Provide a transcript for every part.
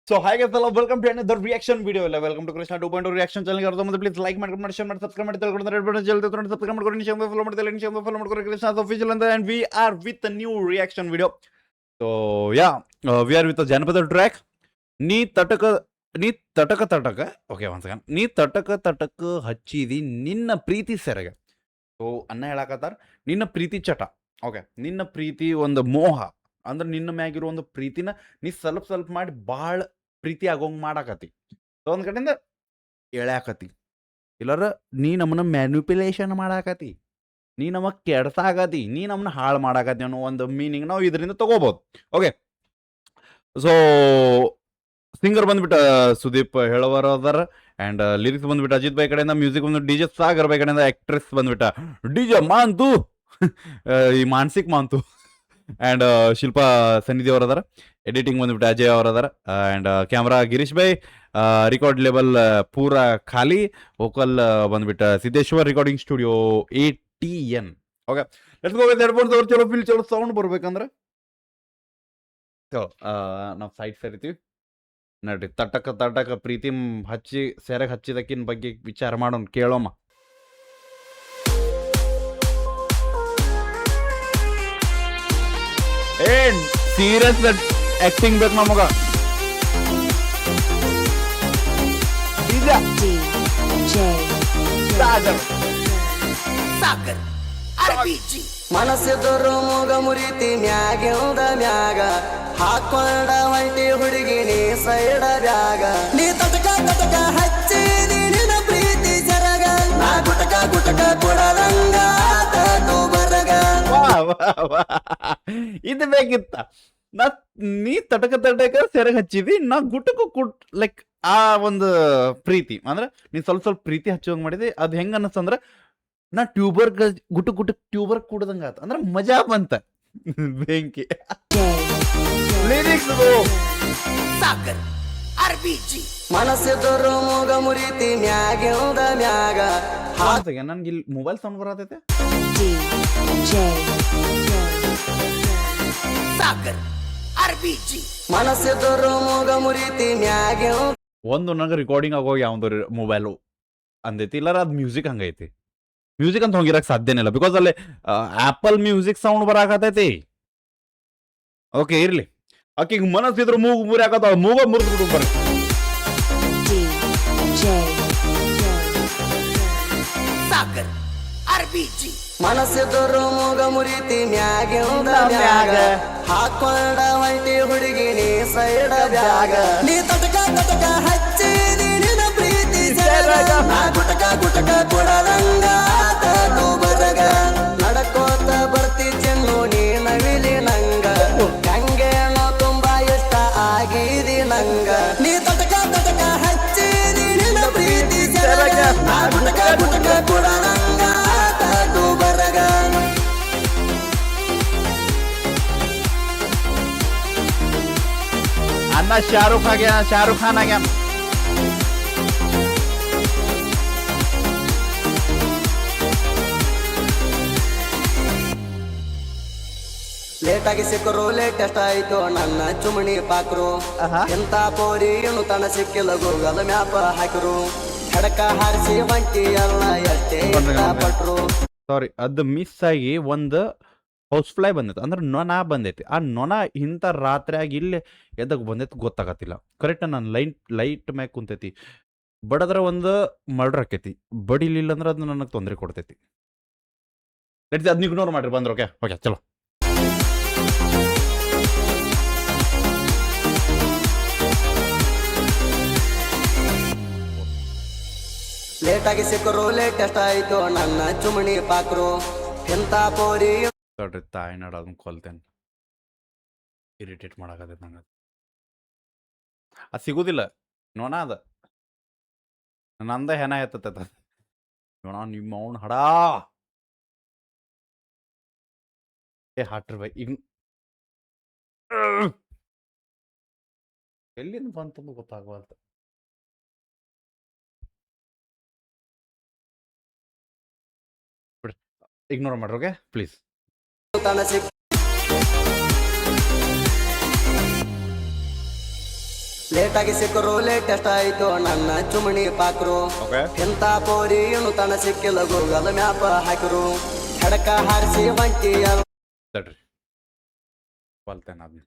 So hi guys, hello, welcome to another reaction video. Welcome to Krishna 2.0 reaction channel. Please like, share, subscribe, Krishna's official, and we are with a new reaction video. So yeah, we are with the Janapada track. Ni tataka okay, once again. Ni tataka hachidi ninna preeti serega. So ಅನ್ನ ಹೇಳಕತ್ತಾರ ನಿನ್ನ ಪ್ರೀತಿ ಚಟ. Okay, ನಿನ್ನ ಪ್ರೀತಿ ಒಂದು ಮೋಹ ಅಂದ್ರೆ ನಿನ್ನ ಮ್ಯಾಗಿರೋ ಒಂದು ಪ್ರೀತಿನ ನೀ ಸ್ವಲ್ಪ ಮಾಡಿ ಭಾಳ ಪ್ರೀತಿ ಆಗೋಂಗ್ ಮಾಡಾಕತಿ. ಸೊ ಒಂದ್ ಕಡೆಯಿಂದ ಎಳ್ಯಾಕತಿ, ಇಲ್ಲಾರ ನೀ ನಮ್ಮನ್ನ ಮ್ಯಾನ್ಯುಪ್ಯುಲೇಷನ್ ಮಾಡಾಕತಿ, ನೀ ನಮಗ್ ಕೆಡ್ಸಾಕತಿ, ನೀ ನಮ್ಮನ್ನ ಹಾಳು ಮಾಡಾಕತಿ ಅನ್ನೋ ಒಂದು ಮೀನಿಂಗ್ ನಾವು ಇದರಿಂದ ತಗೋಬಹುದು. ಓಕೆ, ಸೊ ಸಿಂಗರ್ ಬಂದ್ಬಿಟ್ಟು ಸುದೀಪ್ ಹೇಳೋವರ್ ಅದಾರ, ಅಂಡ್ ಲಿರಿಕ್ಸ್ ಬಂದ್ಬಿಟ್ಟು ಅಜಿತ್ ಬೈ ಕಡೆಯಿಂದ, ಮ್ಯೂಸಿಕ್ ಬಂದ್ಬಿಟ್ಟು ಡಿಜೆ ಸಾಗರ್ ಬೈ ಕಡೆಯಿಂದ, ಆಕ್ಟ್ರೆಸ್ ಬಂದ್ಬಿಟ್ಟ ಡಿಜೆ ಮಾಂತು ಈ ಮಾನಸಿಕ್ ಮಾಂತು, ಅಂಡ್ ಶಿಲ್ಪಾ ಸನ್ನಿಧಿ ಅವ್ರ ಅದಾರ, ಎಡಿಟಿಂಗ್ ಬಂದ್ಬಿಟ್ಟು ಅಜಯ್ ಅವ್ರ ಅದಾರ, and camera Girish by, record level ಪೂರಾ ಖಾಲಿ, ವೋಕಲ್ ಬಂದ್ಬಿಟ್ಟು Siddeshwar recording studio ATN. Okay, let's go with headphones. ಅವ್ರು ಚಲೋ ಫೀಲ್ ಚಲೋ ಸೌಂಡ್ ಬರ್ಬೇಕಂದ್ರೆ ಸೊ ನಾವು ಸೈಡ್ ಸೇರಿತೀವಿ ನಡ್ರಿ. ತಟಕ ಪ್ರೀತಿ ಹಚ್ಚಿ ಸೆರೆಗೆ ಹಚ್ಚಿದಕ್ಕಿನ ಬಗ್ಗೆ ವಿಚಾರ ಮಾಡೋಣ, ಕೇಳೋಮ್ಮ. ಏನ್ ಸೀರಿಯಸ್ ಆಕ್ಟಿಂಗ್ ಬೇಕು ನಮಗ. ಸಾಗರ್ RPG ಮನಸ್ಸಿದ್ರು ಮೂಗ ಮುರಿತಿ ಮ್ಯಾಗಿಂದ ಮ್ಯಾಗ ಹಾಕೊಂಡ ಹೊಂಟಿ ಹುಡುಗಿ ನೀ ಸೈಡ ಬ್ಯಾಗ ನೀ ತಟಕ ಹಚ್ಚಿದಿ ನಿನ್ನ ಪ್ರೀತಿ ಜರಗ ನಾ ಗುಟಕ ಕೊಡದಂಗ ಆತನು ಬರಗ. ಇದು ಬೇಕಿತ್ತ. ನೀ ತಟಕ ಸೆರೆಗೆ ಹಚ್ಚಿದಿ, ನಾ ಗುಟಕು ಲೈಕ್ ಆ ಒಂದು ಪ್ರೀತಿ ಅಂದ್ರೆ ನೀನ್ ಸ್ವಲ್ಪ ಪ್ರೀತಿ ಹಚ್ಚೋಂಗ್ ಮಾಡಿದಿ. ಅದ್ ಹೆಂಗ ಅನ್ನಿಸ್ತಂದ್ರ ನಾ ಟ್ಯೂಬರ್ ಗುಟು ಟ್ಯೂಬರ್ ಕುಡ್ದಂಗ ಆತ, ಅಂದ್ರ ಮಜಾ ಬಂತ. ಬೆಂಕಿ ಲಿರಿಕ್ಸ್ ಸಾಗರ್ RPG ಮನಸ್ಸಿದ್ರು ಮೂಗ ಮುರಿತಿ ಮ್ಯಾಗಿಂದ ಮ್ಯಾಗ ನನ್ಗೆ ಇಲ್ಲಿ ಮೊಬೈಲ್ ಸೌಂಡ್ ಬರತೈತೆ. ಸಾಗರ್ RPG ಮನಸ್ಸಿದ್ರು ಮೂಗ ಮುರಿತಿ ಮ್ಯಾಗಿಂದ ಒಂದು ನಂಗೆ ರೆಕಾರ್ಡಿಂಗ್ ಆಗೋಗಿ ಯಾವ್ದು ಮೊಬೈಲು ಅಂದೈತಿ, ಇಲ್ಲಾರ ಅದ್ ಮ್ಯೂಸಿಕ್ ಹಂಗೈತಿ. ಮ್ಯೂಸಿಕ್ ಅಂತ ಹೋಗಿರಕ್ ಸಾಧ್ಯನೇ ಇಲ್ಲ, ಬಿಕಾಸ್ ಅಲ್ಲಿ ಆಪಲ್ ಮ್ಯೂಸಿಕ್ ಸೌಂಡ್ ಬರಾಕತೈತಿ. ಓಕೆ ಇರ್ಲಿ, ಆಕಿಗೆ ಮನಸ್ಸಿದ್ರು ಮೂಗು ಮುರಿ ಹಾಕತ್ತ, ಮೂಗ ಮುರಿದು ಬಿಡು ಬರ್ರಿ. ಸಾಗರ್ RPG ಮನಸ್ಸಿದ್ರು ಮೂಗ ಮುರಿತಿ ಮ್ಯಾಗಿಂದ ಮ್ಯಾಗ ಹಾಕೊಂಡ ಹೊಂಟಿ ಹುಡುಗಿ ನೀ ಸೈಡ ಬ್ಯಾಗ ನೀ ತಟಕ ಹಚ್ಚಿದಿ ನಿನ್ನ ಪ್ರೀತಿ ಜರಗ ನಾ ಗುಟಕ ಕೊಡದಂಗ ಆತನು ಬರಗ ನಡಕೋತ ಬರ್ತಿ ಚೆನ್ನು ನೀ ನವಿಲಿ ನಂಗ ಗಂಗೇನೋ ತುಂಬಾ ಇಷ್ಟ ಆಗಿದಿ ನಂಗ ನೀ ತಟಕ ಹಚ್ಚಿದಿ ನಿನ್ನ ಪ್ರೀತಿ ಜರಗ ನಾ ಗುಟಕ ಕೊಡದಂಗ ಆತನು ಬರಗ. ಅನ್ನ ಶಾರುಖ್ ಖಾನ್ ಆಗ್ಯಾನ. ಲೇಟಾಗಿ ಸಿಕ್ಕರು ಲೇಟೆಸ್ಟ್ ಆಯ್ತು ನನ್ನ ಚುಮಣಿ ಪಾಕ್ರು ಎಂತ ಪೋರಿ ಏನು ತನ ಸಿಕ್ಕಿಲ್ಲ ಗೂಗಲ್ ಮ್ಯಾಪ್ ಹಾಕಿರು ಹಡಕ ಹಾರಿಸಿ ಹೊಂಟಿ ಎಲ್ಲ ಎಷ್ಟೇ ಪಟ್ರು. ಸಾರಿ, ಅದು ಮಿಸ್ ಆಗಿ ಒಂದು ಹೌಸ್ ಫ್ಲೈ ಬಂದೈತಿ, ಅಂದ್ರೆ ನೊಣ ಬಂದೈತಿ. ಆ ನೊಣ ಇಂಥ ರಾತ್ರಿ ಆಗಿ ಇಲ್ಲಿ ಎದಕ್ ಬಂದೈತಿ ಗೊತ್ತಾಗತ್ತಿಲ್ಲ. ಕರೆಕ್ಟ್ ನಾನು ಲೈಟ್ ಮ್ಯಾಗ ಕುಂತೈತಿ, ಬಡದ್ರ ಒಂದು ಮರ್ಡರ್ ಆಕೈತಿ, ಬಡಿಲಿಲ್ಲ ಅಂದ್ರೆ ಅದು ನನಗೆ ತೊಂದರೆ ಕೊಡ್ತೈತಿ. ಅದನ್ನ ಇಗ್ನೋರ್ ಮಾಡ್ರಿ ಬಂದ್ರೆ. ಓಕೆ ಚಲೋ. ಲೇಟಾಗಿ ಸಿಕ್ಕರು ಲೇಟೆಸ್ಟ್ ಆಯ್ತು ನನ್ನ ಚುಮಣಿ ಪಾಕ್ರು ಎಂತ ಪೋರಿ ನೋಡ್ರಿ, ತಾಯಿ ನಡೋದನ್ನ ಕೊಲ್ತೇನೆ. ಇರಿಟೇಟ್ ಮಾಡಾಕತ್ತೈತಿ ನಂಗೆ. ಅದು ಸಿಗುದಿಲ್ಲ, ನೋಣ ಅದ ನಂದ ಹೆಣ ಎತ್ತತ್ತ ನೋಣ ನಿಮ್ಮ ಅವನ್ ಹಡಾ. ಹಾಟ್ರಿ ಬೈ ಈಗ ಎಲ್ಲಿಂದ ಬಂತಂದು ಗೊತ್ತಾಗವಲ್ತ. ಇಗ್ನೋರ್ ಮಾಡ್ರಿ. Okay please. ತನ ಸಿಕ್ಕ ಲೇಟಾಗಿ ಸಿಕ್ಕರು ಲೇಟೆಸ್ಟ್ ಆಯ್ತು ನನ್ನ ಚುಮಣಿ ಪಾಕ್ರು ಓಕೆ ಎಂತ ಪೋರಿ ತನ ಸಿಕ್ಕಿಲ್ಲ ಗೂಗಲ್ ಮ್ಯಾಪ್ ಹಾಕಿರು ಹೆಡಕ ಹಾರಿಸಿ ಹೊಂಟಿ ತಡ್ರಿ ಬಲ್ತೇನೆ ಅದನ್ನ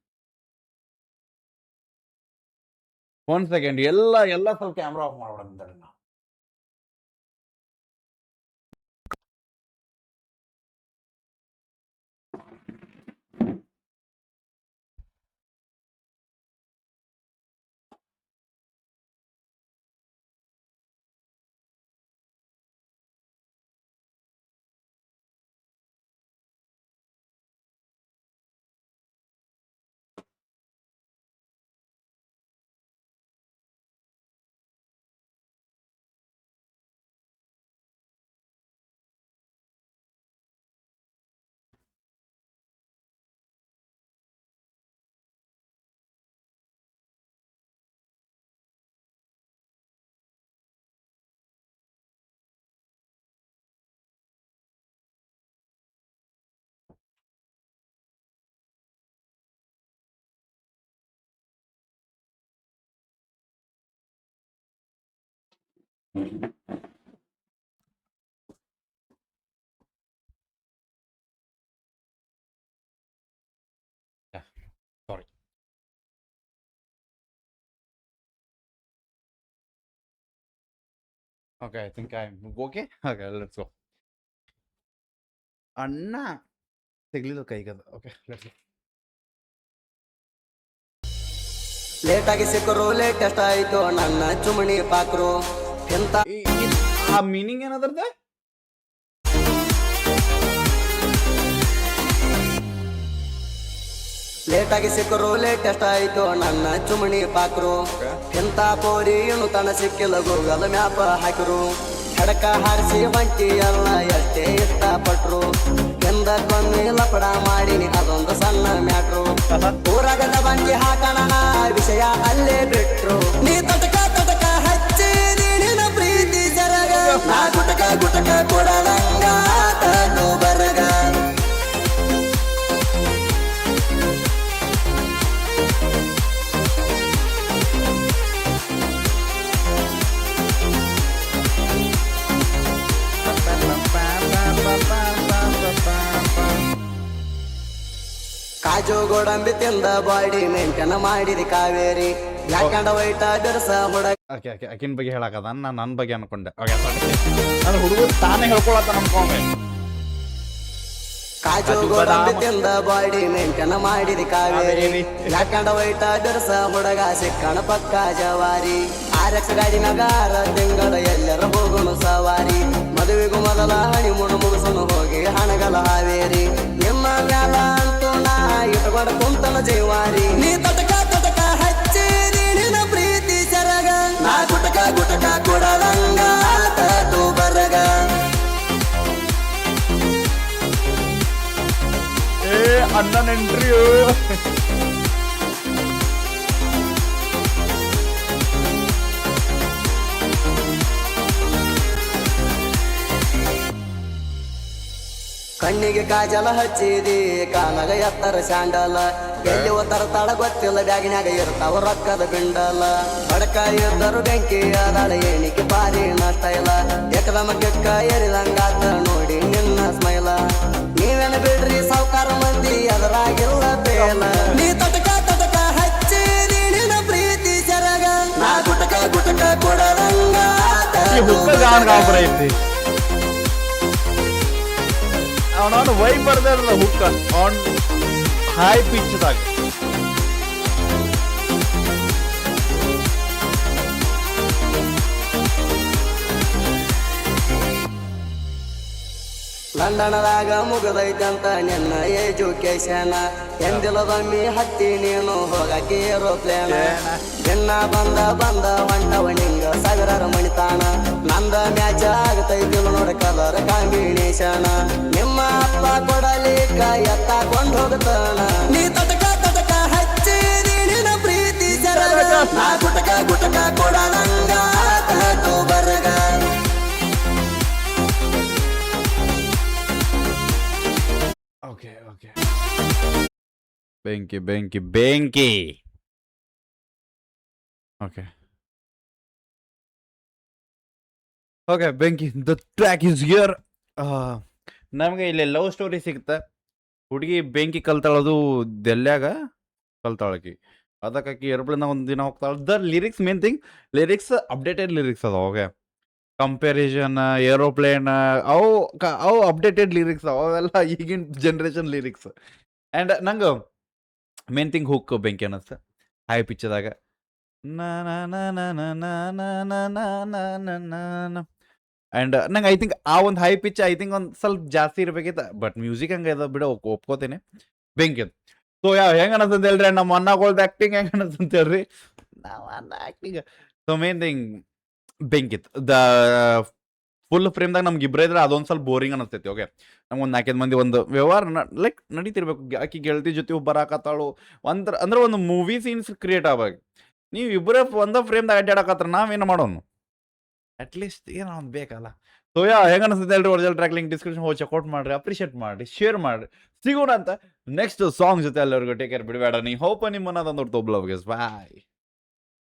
1 ಸೆಕೆಂಡ್ ಎಲ್ಲ ಸ್ವಲ್ಪ ಕ್ಯಾಮ್ರಾ ಆಫ್ ಮಾಡೋಣ ನಾವು sorry okay I think I okay okay let's go ಅಣ್ಣ ಸಿಗ್ಲಿಲ್ಲ ಕೈಗದು ಓಕೆ ಲೆಟ್ಸ್ ಗೋ ಲೇಟಾಗಿ ಸಿಕ್ಕರು ಲೇಟೆಸ್ಟ್ ಆಯ್ತು ನನ್ನ ಚುಮಣಿ ಪಾಕ್ರು ಎಂತ ಆ ಮೀನಿಂಗ್ ಏನದ್ರದ್ದು ಲೇಟಾಗಿ ಸಿಕ್ಕರು ಲೇಟೆಸ್ಟ್ ಆಯ್ತು ನನ್ನ ಚುಮಣಿ ಪಾಕ್ರು ಎಂತ ಪೋರಿ ತನ ಸಿಕ್ಕಿಲ್ಲ ಗೂಗಲ್ ಮ್ಯಾಪ್ ಹಾಕಿರು ಹೆಡಕ ಹಾರಿಸಿ ಹೊಂಟಿ ಎಲ್ಲ ಎಷ್ಟೇ ಇಷ್ಟಪಟ್ರು ಎಂದಕ್ಕೊಮ್ಮೆ ಲಪಡ ಮಾಡಿನಿ ಅದೊಂದು ಸಣ್ಣ ಮ್ಯಾಟ್ರು ಊರಾಗದ ಬಂಡಿ ಹಾಕೋಣ ವಿಷಯ ಅಲ್ಲೇ ಬಿಟ್ರು ನೀ ತಟಕ ಹಚ್ಚಿ ನಿನ್ನ ಪ್ರೀತಿ ಜರಗ ನಾ ಗುಟಕ ಕೊಡಲಂಗ ಬರಗ ಕಾಜು ಗೋಡಂಬಿ ತಿಂದ ಬಾಡಿ ಮೇಂಟೈನ್ ಮಾಡಿದಿ ಕಾವೇರಿ ಬ್ಲಾಕ್ ಅಂಡ್ ವೈಟ್ ಡರ್ಸ ಹುಡುಗ ಓಕೆ ಓಕೆ ಅಕಿನ ಬಗ್ಗೆ ಹೇಳಕದ ನಾನು ನನ್ನ ಬಗ್ಗೆ ಅನ್ಕೊಂಡೆ ಓಕೆ ನಾನು ಹುಡುಗರು ತಾನೇ ಹೇಳ್ಕೊಳತ್ತ ಅನ್ಕೊಂಡೆ ಕಾಜು ಗೋಡಂಬಿ ತಿಂದ ಬಾಡಿ ಮೇಂಟೈನ್ ಮಾಡಿದಿ ಕಾವೇರಿ ಬ್ಲಾಕ್ ಅಂಡ್ ವೈಟ್ ಡರ್ಸ ಹುಡುಗ ಸಿಕ್ಕಣ ಪಕ್ಕ ಜವಾರಿ RX ಗಾಡಿ ಮ್ಯಾಗ 6 ತಿಂಗಳ ಎಲ್ಲರ ಹೋಗುನು ಸವಾರಿ ಮದುವೆಗೂ ಮೊದಲ ಹಣಿಮೂಣು ಮುಗಿಸನು ಹೋಗಿ ಹಣಗಲ ಹಾವೇರಿ ನಿಮ್ಮ ಮ್ಯಾಲ ಅಂತೂ ನಾ ಇಟ್ಕೊಂಡ ಕುಂತನ ಜೀವಾರಿ ನೀ ತಟಕ ಹಚ್ಚಿ ನಿನ್ನ ಪ್ರೀತಿ ಸರಗ ನಾ ಗುಟಕ ಕೊಡಲಂಗ ಬರಗ ಅಣ್ಣನ ಎಂಟ್ರಿಯು ಕಣ್ಣಿಗೆ ಕಾಜಲ ಹಚ್ಚಿದಿ ಕಾಲಾಗ ಎತ್ತರ ಸ್ಯಾಂಡಲ ಎಲ್ಲಿ ಒತ್ತರ ತಳ ಗೊತ್ತಿಲ್ಲ ಬ್ಯಾಗಿನ್ಯಾಗ ಇರ್ತಾವ ರೊಕ್ಕದ ಬಿಂಡಲ ಬಡಕ ಇದ್ದರು ಬೆಂಕಿ ಅದಾಳ ಎಣಿಕೆ ಭಾರಿ ನಷ್ಟ ಇಲ್ಲ ಏಕದಮ ಕೆಕ್ಕ ಎರಿದಂಗಾತ ನೋಡಿ ನಿನ್ನ ಸ್ಮೈಲ ನೀವೇನ ಬಿಡ್ರಿ ಸಾವುಕಾರ ಮಂದಿ ಅದರಾಗಿಲ್ಲ ಬೇಲ ನೀ ತಟಕ ಹಚ್ಚಿ ನಿನ್ನ ಪ್ರೀತಿ ಸರಗ ನಾ ಗುಟಕ ಕೊಡರಂಗ ಐತಿ ಅವನವನು ವೈ ಬರ್ದೇ ಇರಲ್ಲ ಹುಕ್ಕ ಆನ್ ಹೈ ಪಿಚ್ದಾಗ ಲಂಡನದಾಗ ಮುಗದೈತಂತ ನಿನ್ನ ಎಜುಕೇಶನ್ ಎಂದಿಲ್ಲದೊಮ್ಮೆ ಹತ್ತಿ ನೀನು ಹೋಗಕ್ಕೆ ಏರೋಪ್ಲೇನ್ ನಿನ್ನ ಬಂದ ಹೊಂಟವ ನಿಂಗ ಸಾವಿರಾರು ಮಣಿತಾನ ನಂದ ಮ್ಯಾಚ್ ಆಗತೈತಿಲ್ಲ ನೋಡ ಕಲರ್ ಕಾಂಬಿನೇಷನ್ ನಿಮ್ಮ ಅಪ್ಪ ಕೊಡಲಿಕ್ಕ ಎತ್ತಾಕೊಂಡ್ ಹೋಗತಾನ ನೀ ತಟಕ ಹಚ್ಚಿ ನಿನ್ನ ಪ್ರೀತಿ ಸರಗ ನಾ ಗುಟಕ ಕೊಡಲಂಗ ಬರಗ ಓಕೆ ಓಕೆ ಬೆಂಕಿ ಓಕೆ ಓಕೆ ಬೆಂಕಿ ದ ಟ್ರ್ಯಾಕ್ ಇಸ್ ಹಿಯರ್. ನಮಗೆ ಇಲ್ಲಿ ಲವ್ ಸ್ಟೋರಿ ಸಿಗುತ್ತೆ. ಹುಡುಗಿ ಬೆಂಕಿ ಕಲ್ತಾಳದು ದೆಲ್ಯಾಗ ಕಲ್ತಾಳಕಿ, ಅದಕ್ಕಾಕಿ ಏರೋಪ್ಲೇನ್ ಒಂದು ದಿನ ಹೋಗ್ತಾಳೆ. The lyrics main thing, lyrics updated lyrics ಅದಾವ. ಓಕೆ, ಕಂಪ್ಯಾರಿಸನ್ ಏರೋಪ್ಲೇನ್ ಅವು ಅಪ್ಡೇಟೆಡ್ ಲಿರಿಕ್ಸ್ ಅವೆಲ್ಲ ಈಗಿನ ಜನ್ರೇಷನ್ ಲಿರಿಕ್ಸ್. ಆ್ಯಂಡ್ ನಂಗೆ ಮೇನ್ ಥಿಂಗ್ ಹುಕ್ ಬೆಂಕಿ ಅನ್ನಿಸ್ತು ಹೈ ಪಿಚ್ಚದಾಗ. ಆ್ಯಂಡ್ ನಂಗೆ ಐ ಥಿಂಕ್ ಆ ಒಂದು ಹೈ ಪಿಚ್ ಐ ಥಿಂಕ್ ಒಂದು ಸ್ವಲ್ಪ ಜಾಸ್ತಿ ಇರ್ಬೇಕಿತ್ತು. ಬಟ್ ಮ್ಯೂಸಿಕ್ ಹಂಗೆ ಇದಾವೆ ಬಿಡು, ಒಪ್ಕೋತೇನೆ. ಬೆಂಕಿ ಸೊ ಹೆಂಗೆ ಅನ್ನಿಸ್ತಂತ ಹೇಳ್ರಿ, ನಮ್ಮ ಅನ್ನಗಳ್ದು ಆ್ಯಕ್ಟಿಂಗ್ ಹೆಂಗೆ ಅನ್ನಿಸ್ತಂತ ಹೇಳ್ರಿ. ನಾವು ಅನ್ನ ಆ್ಯಕ್ಟಿಂಗ್ ಸೊ ಮೇನ್ ಥಿಂಗ್ ಬೆಂಕಿತ್. ದ ಫುಲ್ ಫ್ರೇಮ್ದಾಗ ನಮ್ಗೆ ಇಬ್ಬರೇ ಇದ್ರೆ ಅದೊಂದು ಸ್ವಲ್ಪ ಬೋರಿಂಗ್ ಅನ್ನಿಸ್ತೈತಿ. ಓಕೆ, ನಮ್ಗೆ ಒಂದು 4-5 ಮಂದಿ ಒಂದು ವ್ಯವಹಾರ ಲೈಕ್ ನಡೀತಿರ್ಬೇಕು. ಆಕಿ ಗೆಳತಿ ಜೊತೆ ಬರಾಕತ್ತಾಳು ಅಂದ್ರೆ ಒಂದು ಮೂವಿ ಸೀನ್ಸ್ ಕ್ರಿಯೇಟ್ ಆಗ. ನೀವು ಇಬ್ಬರೇ ಒಂದೇ ಫ್ರೇಮ್ದಾಗ ಅಡ್ಡಾಡಕತ್ರ ನಾವೇನು ಮಾಡೋನು? ಅಟ್ಲೀಸ್ಟ್ ಏನೋ ಒಂದು ಬೇಕಲ್ಲ. ಸೊ ಹೆಂಗೆ ಅನಿಸ್ತದೆ ಹೇಳ್ರಿ ಒರಿಜಿನಲ್ ಟ್ರ್ಯಾಕ್ ಲಿಂಕ್ ಡಿಸ್ಕ್ರಿಪ್ಷನ್ ಹೋಗಿ ಚೆಕ್ಔಟ್ ಮಾಡಿರಿ, ಅಪ್ರಿಷಿಯೇಟ್ ಮಾಡಿರಿ, ಶೇರ್ ಮಾಡಿರಿ. ಸಿಗೋಣ ಅಂತ ನೆಕ್ಸ್ಟ್ ಸಾಂಗ್ ಜೊತೆ. ಎಲ್ಲರಿಗೂ ಟೇಕ್ ಕೇರ್, ಬಿಡಬೇಡ. ನೀ ಹೋಪ ನಿಮ್ಮನ್ನ ತಂದೋರ್ ತೊಬ್ಲವ್ಗೆ ಬಾಯ್.